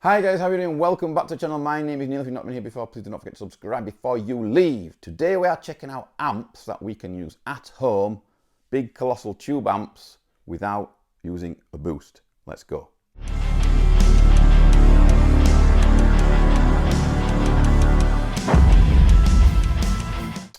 Hi guys, how are you doing? Welcome back to the channel. My name is Neil. If you've not been here before, please do not forget to subscribe before you leave. Today we are checking out amps that we can use at home, big colossal tube amps without using a boost. Let's go.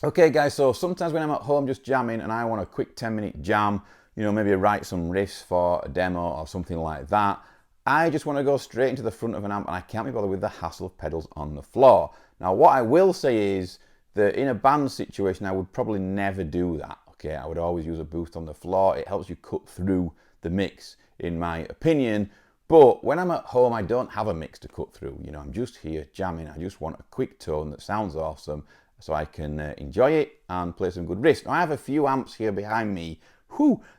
Okay guys, so sometimes when I'm at home just jamming and I want a quick 10-minute jam, you know, maybe write some riffs for a demo or something like that, I just want to go straight into the front of an amp and I can't be bothered with the hassle of pedals on the floor. Now what I will say is that in a band situation I would probably never do that. Okay, I would always use a boost on the floor. It helps you cut through the mix in my opinion. But when I'm at home I don't have a mix to cut through. You know, I'm just here jamming. I just want a quick tone that sounds awesome so I can enjoy it and play some good riffs. Now I have a few amps here behind me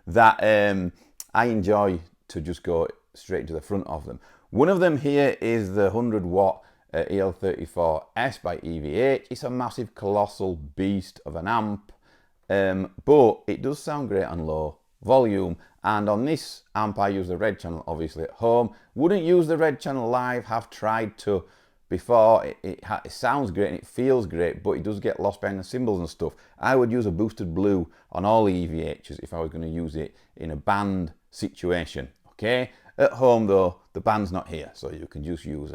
that I enjoy to just go straight into the front of them. One of them here is the 100 watt EL34S by EVH. It's a massive colossal beast of an amp, but it does sound great on low volume. And on this amp I use the red channel obviously at home. Wouldn't use the red channel live, have tried to before. It sounds great and it feels great, but it does get lost behind the cymbals and stuff. I would use a boosted blue on all the EVHs if I was going to use it in a band situation. Okay, at home though, the band's not here, so you can just use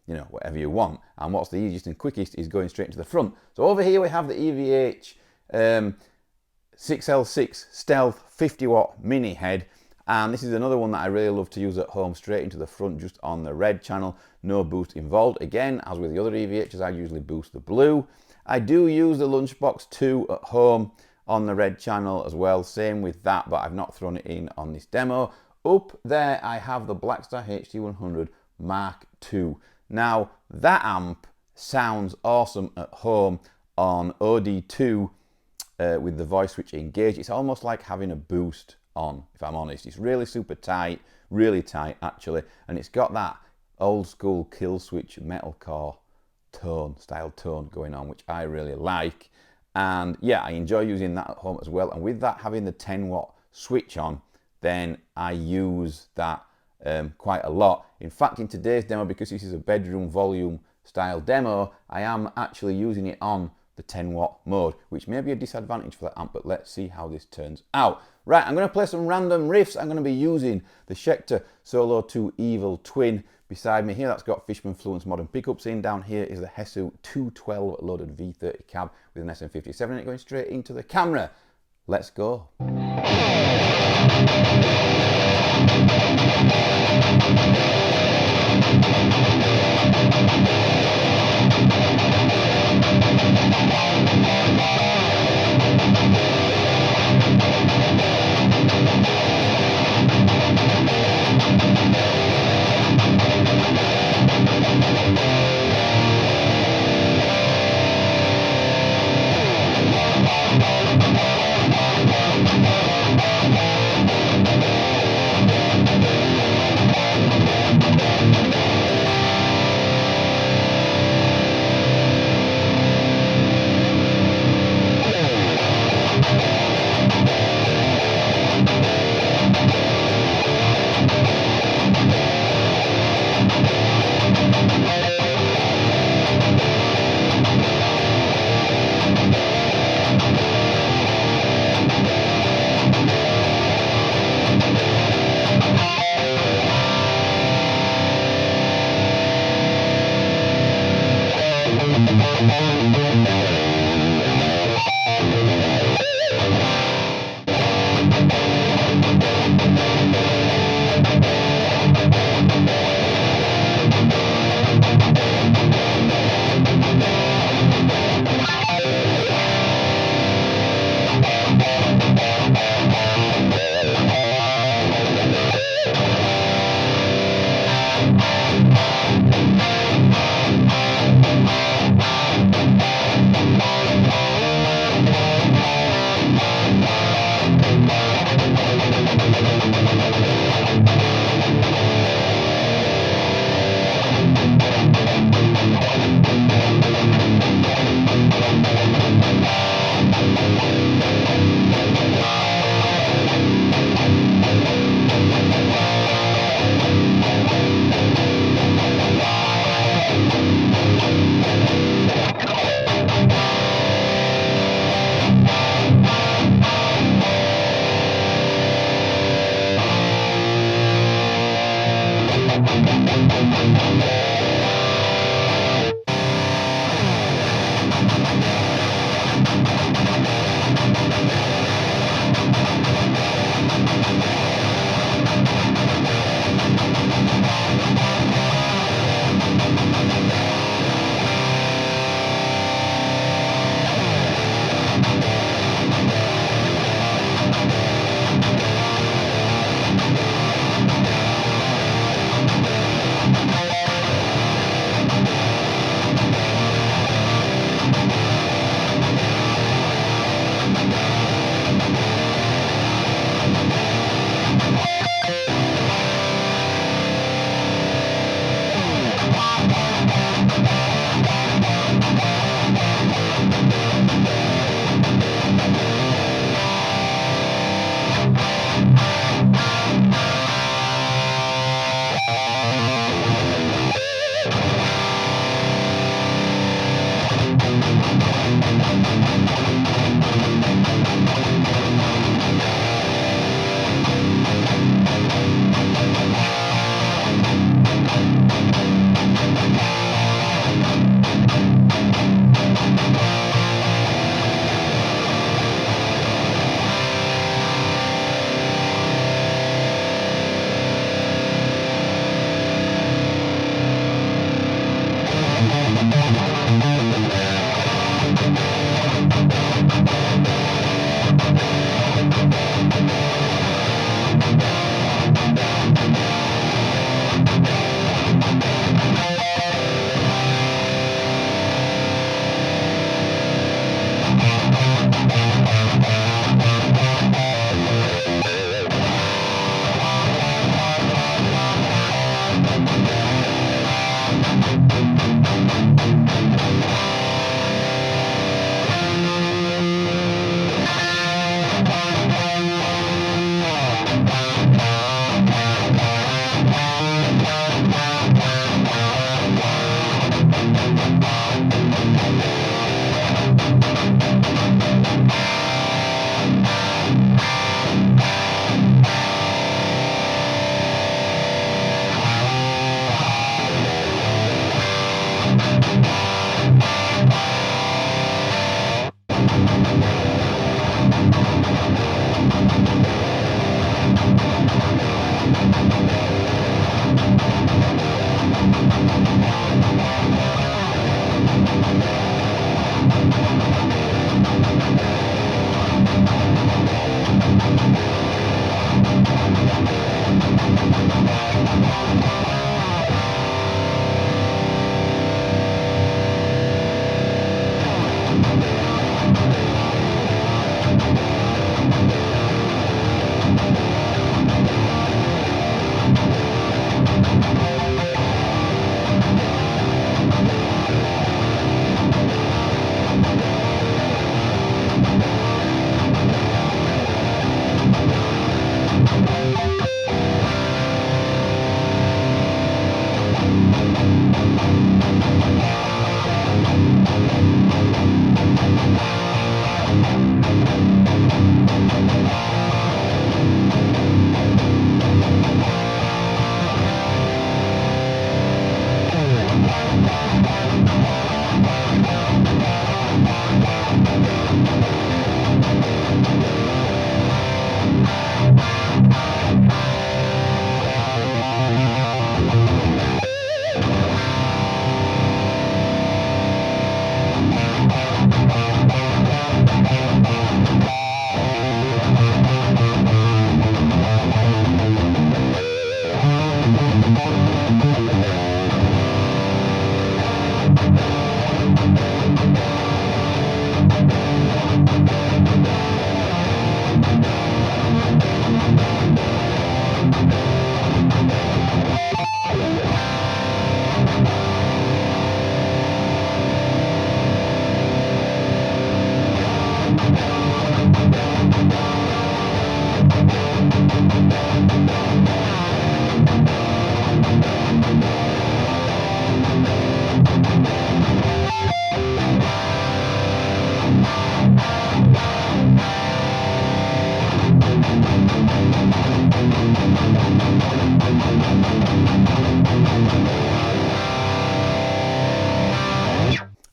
you know, whatever you want. And what's the easiest and quickest is going straight into the front. So over here we have the EVH 6L6 Stealth 50 watt mini head, and this is another one that I really love to use at home, straight into the front, just on the red channel, no boost involved. Again, as with the other EVHs, I usually boost the blue. I do use the Lunchbox 2 at home on the red channel as well, same with that, but I've not thrown it in on this demo. Up there I have the Blackstar HT100 Mark II. Now that amp sounds awesome at home on OD2 with the voice switch engaged. It's almost like having a boost on, if I'm honest. It's really super tight, really tight actually, and it's got that old school kill switch metalcore style tone going on, which I really like. And yeah, I enjoy using that at home as well. And with that having the 10 watt switch on, then I use that quite a lot. In fact, in today's demo, because this is a bedroom volume style demo, I am actually using it on the 10 watt mode, which may be a disadvantage for that amp, but let's see how this turns out. Right, I'm going to play some random riffs. I'm going to be using the Schecter Solo 2 Evil Twin beside me here. That's got Fishman Fluence modern pickups in. Down here is the Hesu 212 loaded V30 cab with an SM57 in it, going straight into the camera. Let's go.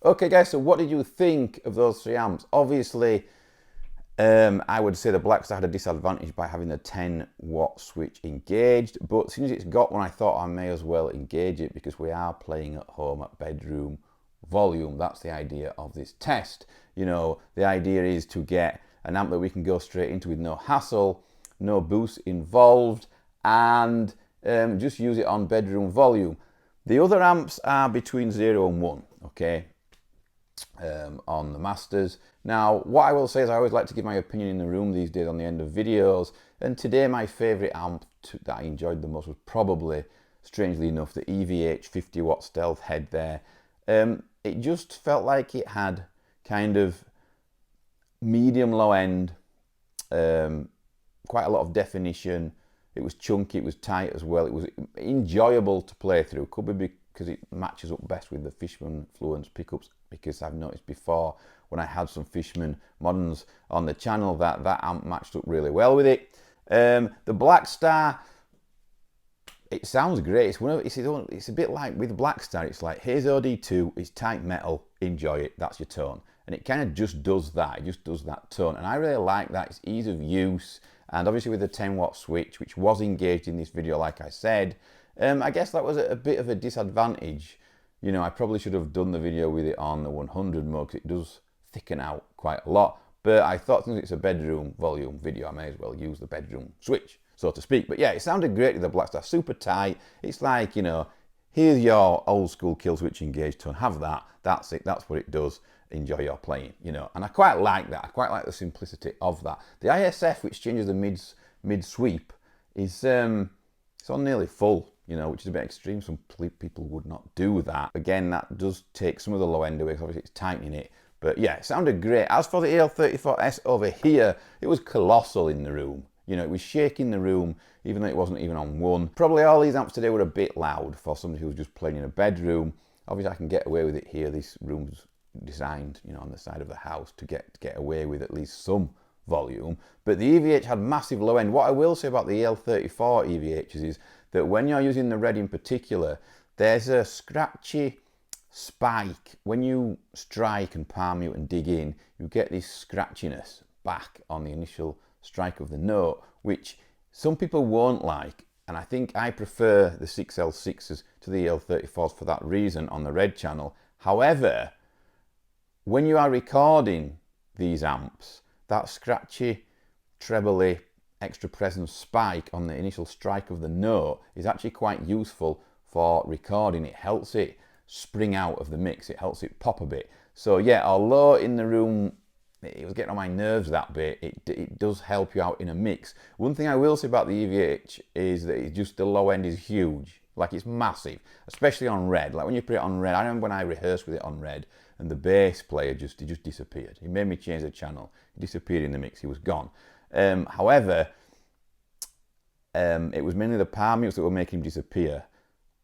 Okay guys, so what did you think of those 3 amps? Obviously, I would say the Blackstar had a disadvantage by having the 10-watt switch engaged, but as soon as it's got one, I thought I may as well engage it because we are playing at home at bedroom volume. That's the idea of this test. You know, the idea is to get an amp that we can go straight into with no hassle, no boost involved, and just use it on bedroom volume. The other amps are between 0 and 1, okay? On the masters. Now, what I will say is I always like to give my opinion in the room these days on the end of videos, and today my favourite amp that I enjoyed the most was probably, strangely enough, the EVH 50-watt stealth head there. It just felt like it had kind of medium low end, quite a lot of definition. It was chunky, it was tight as well. It was enjoyable to play through. Could be because it matches up best with the Fishman Fluence pickups, because I've noticed before when I had some Fishman Moderns on the channel that that amp matched up really well with it. The Blackstar, it sounds great. It's a bit like with Blackstar, it's like, here's OD2, it's tight metal, enjoy it, that's your tone. And it kind of just does that, it just does that tone. And I really like that, it's ease of use. And obviously with the 10-watt switch, which was engaged in this video, like I said, I guess that was a bit of a disadvantage. You know, I probably should have done the video with it on the 100 mode, because it does thicken out quite a lot. But I thought, since it's a bedroom volume video, I may as well use the bedroom switch, so to speak. But yeah, it sounded great with the Blackstar, super tight. It's like, you know, here's your old school kill switch engaged tone, have that, that's it, that's what it does, enjoy your playing, you know. And I quite like that, I quite like the simplicity of that. The ISF, which changes the mid sweep, is it's on nearly full, you know, which is a bit extreme. Some people would not do that. Again, that does take some of the low end away, because obviously it's tightening it. But yeah, it sounded great. As for the EL34S over here, it was colossal in the room. You know, it was shaking the room, even though it wasn't even on 1. Probably all these amps today were a bit loud for somebody who was just playing in a bedroom. Obviously, I can get away with it here. This room's designed, you know, on the side of the house to get away with at least some volume. But the EVH had massive low end. What I will say about the EL34 EVHs is that when you're using the red in particular, there's a scratchy spike. When you strike and palm mute and dig in, you get this scratchiness back on the initial strike of the note, which some people won't like. And I think I prefer the 6L6s to the EL34s for that reason on the red channel. However, when you are recording these amps, that scratchy, trebly, extra presence spike on the initial strike of the note is actually quite useful for recording. It helps it spring out of the mix, it helps it pop a bit. So yeah, although in the room it was getting on my nerves that bit, it does help you out in a mix. One thing I will say about the EVH is that it's just, the low end is huge. Like, it's massive, especially on red. Like when you put it on red, I remember when I rehearsed with it on red, and the bass player just disappeared. He made me change the channel. He disappeared in the mix. He was gone. However, it was mainly the palm mutes that were making him disappear,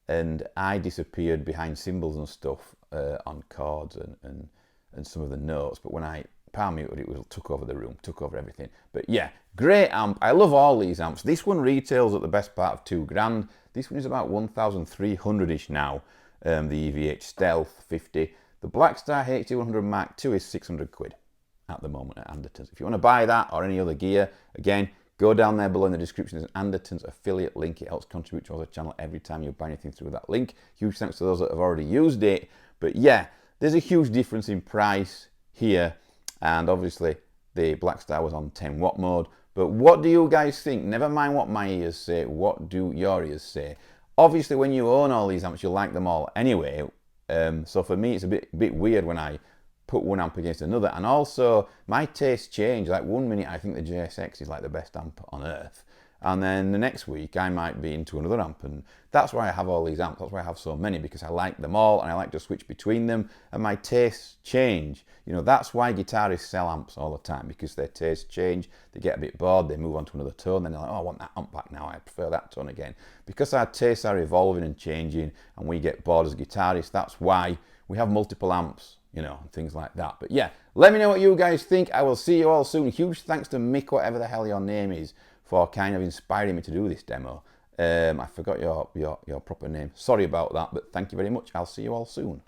and I disappeared behind cymbals and stuff on chords and some of the notes. But when I palm muted, it took over the room, took over everything. But yeah, great amp. I love all these amps. This one retails at the best part of £2,000. This one is about 1,300-ish now. The EVH Stealth 50. The Blackstar HT100 Mark II is 600 quid at the moment at Anderton's. If you want to buy that or any other gear, again, go down there below in the description. There's an Anderton's affiliate link. It helps contribute to our channel every time you buy anything through that link. Huge thanks to those that have already used it. But yeah, there's a huge difference in price here. And obviously the Blackstar was on 10-watt mode. But what do you guys think? Never mind what my ears say. What do your ears say? Obviously, when you own all these amps, you like them all anyway. So for me, it's a bit weird when I put one amp against another. And also, my tastes change. Like one minute, I think the JSX is like the best amp on earth. And then the next week, I might be into another amp. And that's why I have all these amps. That's why I have so many, because I like them all and I like to switch between them. And my tastes change. You know, that's why guitarists sell amps all the time, because their tastes change. They get a bit bored, they move on to another tone. Then they're like, oh, I want that amp back now. I prefer that tone again. Because our tastes are evolving and changing and we get bored as guitarists, that's why we have multiple amps, you know, and things like that. But yeah, let me know what you guys think. I will see you all soon. Huge thanks to Mick, whatever the hell your name is, for kind of inspiring me to do this demo. I forgot your proper name. Sorry about that, but thank you very much. I'll see you all soon.